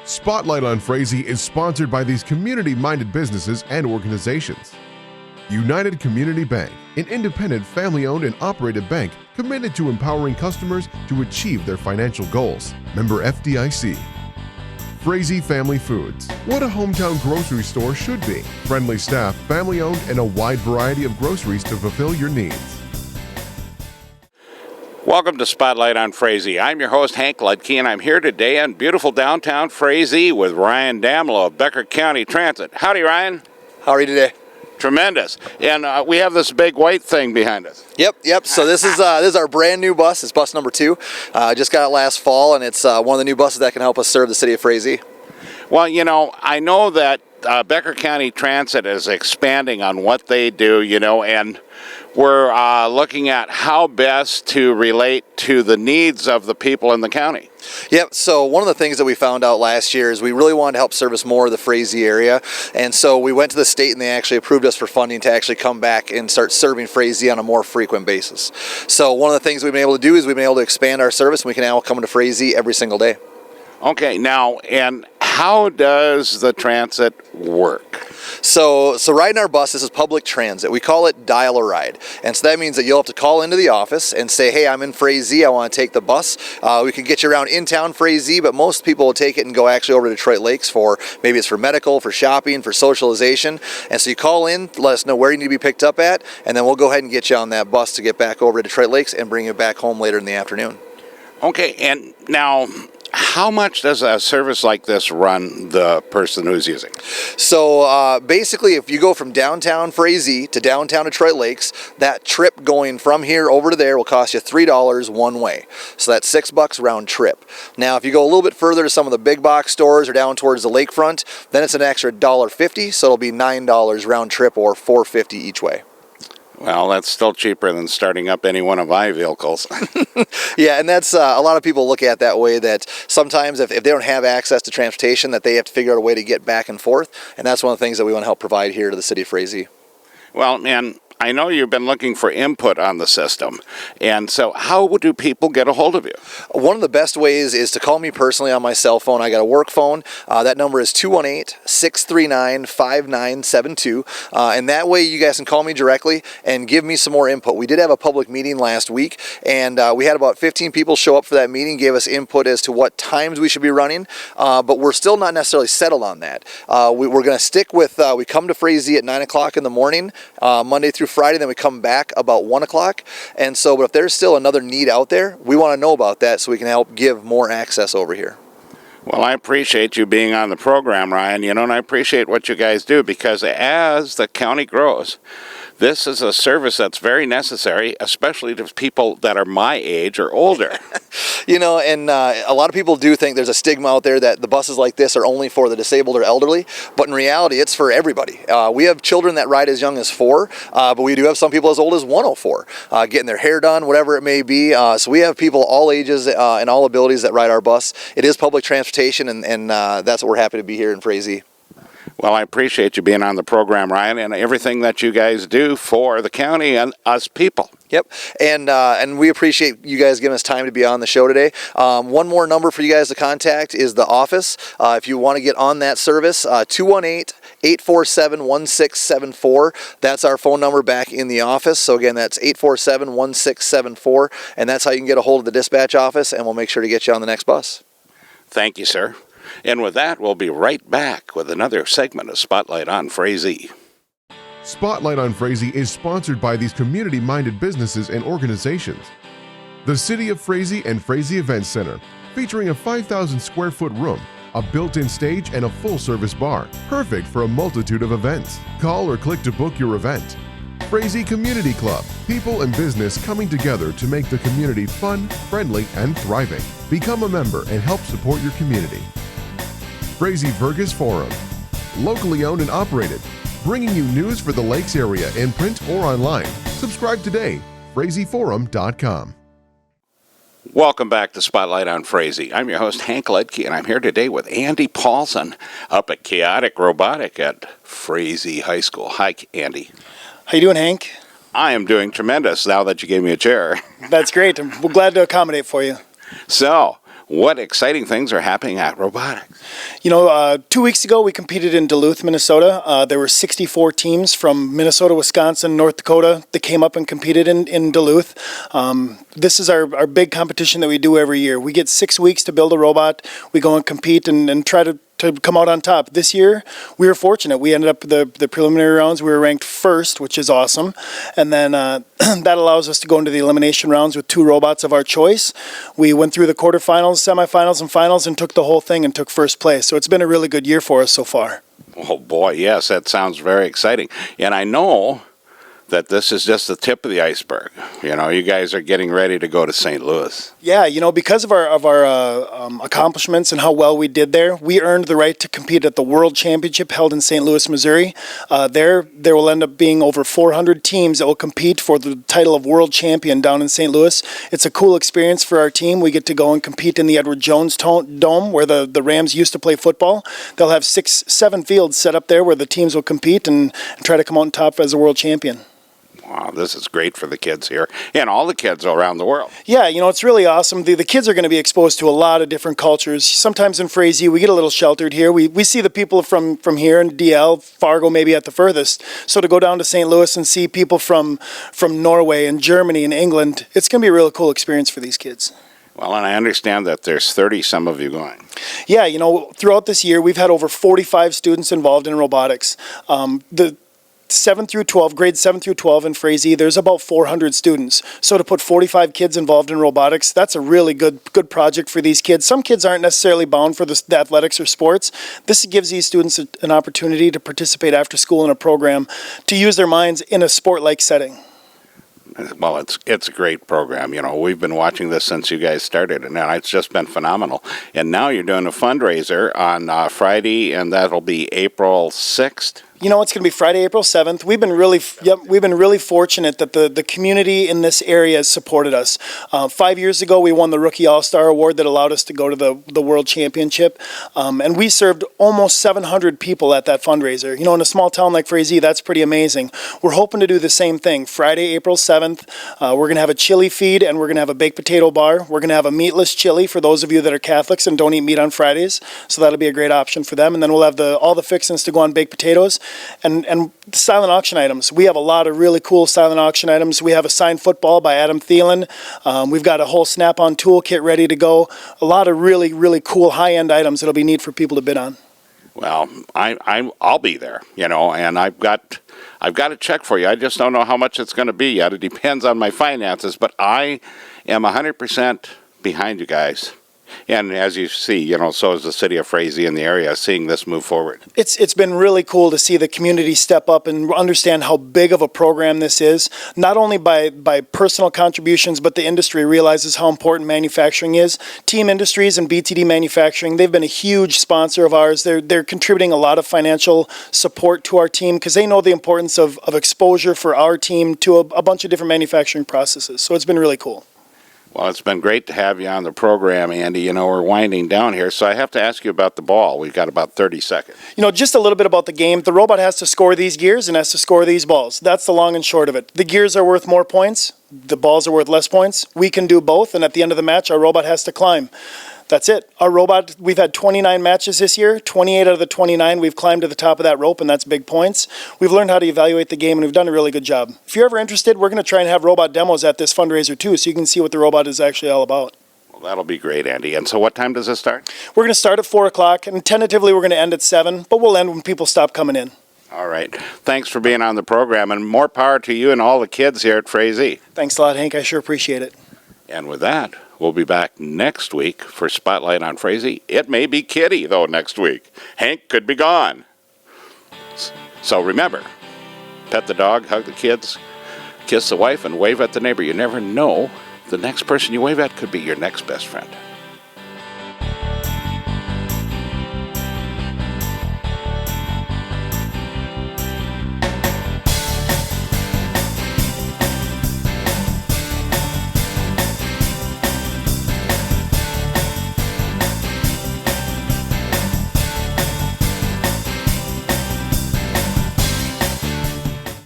Spotlight on Frazee is sponsored by these community-minded businesses and organizations. United Community Bank, an independent family-owned and operated bank committed to empowering customers to achieve their financial goals. Member FDIC. Frazee Family Foods, what a hometown grocery store should be. Friendly staff, family-owned, and a wide variety of groceries to fulfill your needs. Welcome to Spotlight on Frazee. I'm your host, Hank Ludke, and I'm here today in beautiful downtown Frazee with Ryan Damlo of Becker County Transit. Howdy, Ryan. How are you today? Tremendous. And we have this big white thing behind us. Yep. So this is our brand new bus. It's bus number 2. Just got it last fall, and it's one of the new buses that can help us serve the city of Frazee. Well, you know, I know that Becker County Transit is expanding on what they do, and we're looking at how best to relate to the needs of the people in the county. Yep, so one of the things that we found out last year is we really wanted to help service more of the Frazee area, and so we went to the state and they actually approved us for funding to actually come back and start serving Frazee on a more frequent basis. So one of the things we've been able to do is we've been able to expand our service, and we can now come to Frazee every single day. Okay, now, and how does the transit work? So riding our bus, this is public transit. We call it dial a ride. And so that means that you'll have to call into the office and say, hey, I'm in Frazee, I want to take the bus. We can get you around in town Frazee, but most people will take it and go actually over to Detroit Lakes for, maybe it's for medical, for shopping, for socialization. And so you call in, let us know where you need to be picked up at, and then we'll go ahead and get you on that bus to get back over to Detroit Lakes and bring you back home later in the afternoon. Okay, and now, how much does a service like this run the person who's using? So basically, if you go from downtown Frazee to downtown Detroit Lakes, that trip going from here over to there will cost you $3 one way. So that's $6 round trip. Now, if you go a little bit further to some of the big box stores or down towards the lakefront, then it's an extra $1.50, so it'll be $9 round trip or $4.50 each way. Well, that's still cheaper than starting up any one of my vehicles. Yeah, and that's a lot of people look at that way, that sometimes if they don't have access to transportation, that they have to figure out a way to get back and forth, and that's one of the things that we want to help provide here to the city of Frazee. Well, man, I know you've been looking for input on the system, and so how do people get a hold of you? One of the best ways is to call me personally on my cell phone. I got a work phone. That number is 218-639-5972, and that way you guys can call me directly and give me some more input. We did have a public meeting last week, and we had about 15 people show up for that meeting, gave us input as to what times we should be running, but we're still not necessarily settled on that. We're going to stick with, we come to Frazee at 9 o'clock in the morning, Monday through Friday, then we come back about 1 o'clock. And so, but if there's still another need out there, we want to know about that so we can help give more access over here. Well, I appreciate you being on the program, Ryan, and I appreciate what you guys do, because as the county grows, this is a service that's very necessary, especially to people that are my age or older. And a lot of people do think there's a stigma out there that the buses like this are only for the disabled or elderly, but in reality, it's for everybody. We have children that ride as young as 4, but we do have some people as old as 104, getting their hair done, whatever it may be. So we have people all ages and all abilities that ride our bus. It is public transportation, and that's what we're happy to be here in Frazee. Well, I appreciate you being on the program, Ryan, and everything that you guys do for the county and us people. Yep, and we appreciate you guys giving us time to be on the show today. One more number for you guys to contact is the office. If you want to get on that service, 218-847-1674. That's our phone number back in the office. So again, that's 847-1674, and that's how you can get a hold of the dispatch office, and we'll make sure to get you on the next bus. Thank you, sir. And with that, we'll be right back with another segment of Spotlight on Frazee. Spotlight on Frazee is sponsored by these community-minded businesses and organizations. The City of Frazee and Frazee Event Center, featuring a 5,000 square foot room, a built-in stage, and a full-service bar, perfect for a multitude of events. Call or click to book your event. Frazee Community Club, people and business coming together to make the community fun, friendly, and thriving. Become a member and help support your community. Frazee Vergas Forum, locally owned and operated, bringing you news for the Lakes area in print or online. Subscribe today, FrazeeForum.com. Welcome back to Spotlight on Frazee. I'm your host, Hank Ludke, and I'm here today with Andy Paulson up at Kaotic Robotics at Frazee High School. Hi, Andy. How you doing, Hank? I am doing tremendous now that you gave me a chair. That's great. I'm glad to accommodate for you. So, what exciting things are happening at Robotics? 2 weeks ago we competed in Duluth, Minnesota. There were 64 teams from Minnesota, Wisconsin, North Dakota that came up and competed in Duluth. This is our big competition that we do every year. We get 6 weeks to build a robot. We go and compete and try to come out on top. This year, we were fortunate. We ended up the preliminary rounds. We were ranked first, which is awesome. And then that allows us to go into the elimination rounds with 2 robots of our choice. We went through the quarterfinals, semifinals, and finals and took the whole thing and took first place. So it's been a really good year for us so far. Oh boy, yes, that sounds very exciting. And I know that this is just the tip of the iceberg. You guys are getting ready to go to St. Louis. Yeah, because of our accomplishments and how well we did there, we earned the right to compete at the World Championship held in St. Louis, Missouri. There will end up being over 400 teams that will compete for the title of World Champion down in St. Louis. It's a cool experience for our team. We get to go and compete in the Edward Jones Dome where the Rams used to play football. They'll have 6-7 fields set up there where the teams will compete and try to come out on top as a world champion. Wow, this is great for the kids here and all the kids around the world. Yeah, it's really awesome. The kids are going to be exposed to a lot of different cultures. Sometimes in Frazee, we get a little sheltered here. We see the people from here in DL, Fargo maybe at the furthest. So to go down to St. Louis and see people from Norway and Germany and England, it's going to be a really cool experience for these kids. Well, and I understand that there's 30 some of you going. Yeah, throughout this year, we've had over 45 students involved in robotics. The 7 through 12, grades 7 through 12 in Frazee, there's about 400 students. So to put 45 kids involved in robotics, that's a really good project for these kids. Some kids aren't necessarily bound for the athletics or sports. This gives these students an opportunity to participate after school in a program to use their minds in a sport-like setting. Well, it's a great program. We've been watching this since you guys started, and it's just been phenomenal. And now you're doing a fundraiser on Friday, and that'll be April 6th. It's going to be Friday, April 7th. We've been really fortunate that the community in this area has supported us. 5 years ago, we won the Rookie All-Star Award that allowed us to go to the World Championship. And we served almost 700 people at that fundraiser. In a small town like Frazee, that's pretty amazing. We're hoping to do the same thing. Friday, April 7th, we're going to have a chili feed and we're going to have a baked potato bar. We're going to have a meatless chili for those of you that are Catholics and don't eat meat on Fridays. So that'll be a great option for them. And then we'll have all the fixings to go on baked potatoes. And silent auction items. We have a lot of really cool silent auction items. We have a signed football by Adam Thielen. We've got a whole snap-on toolkit ready to go. A lot of really, really cool high-end items that'll be neat for people to bid on. Well, I'll be there, and I've got a check for you. I just don't know how much it's going to be yet. It depends on my finances, but I am 100% behind you guys. And as you see, so is the city of Frazee in the area seeing this move forward. It's been really cool to see the community step up and understand how big of a program this is, not only by personal contributions, but the industry realizes how important manufacturing is. Team Industries and BTD Manufacturing, they've been a huge sponsor of ours. They're contributing a lot of financial support to our team because they know the importance of exposure for our team to a bunch of different manufacturing processes. So it's been really cool. Well, it's been great to have you on the program, Andy. We're winding down here, so I have to ask you about the ball. We've got about 30 seconds. Just a little bit about the game. The robot has to score these gears and has to score these balls. That's the long and short of it. The gears are worth more points. The balls are worth less points. We can do both, and at the end of the match, our robot has to climb. That's it. Our robot, we've had 29 matches this year. 28 out of the 29, we've climbed to the top of that rope, and that's big points. We've learned how to evaluate the game, and we've done a really good job. If you're ever interested, we're going to try and have robot demos at this fundraiser, too, so you can see what the robot is actually all about. Well, that'll be great, Andy. And so what time does this start? We're going to start at 4 o'clock, and tentatively we're going to end at 7, but we'll end when people stop coming in. All right. Thanks for being on the program, and more power to you and all the kids here at Frazee. Thanks a lot, Hank. I sure appreciate it. And with that, we'll be back next week for Spotlight on Frazee. It may be Kitty, though, next week. Hank could be gone. So remember, pet the dog, hug the kids, kiss the wife, and wave at the neighbor. You never know. The next person you wave at could be your next best friend.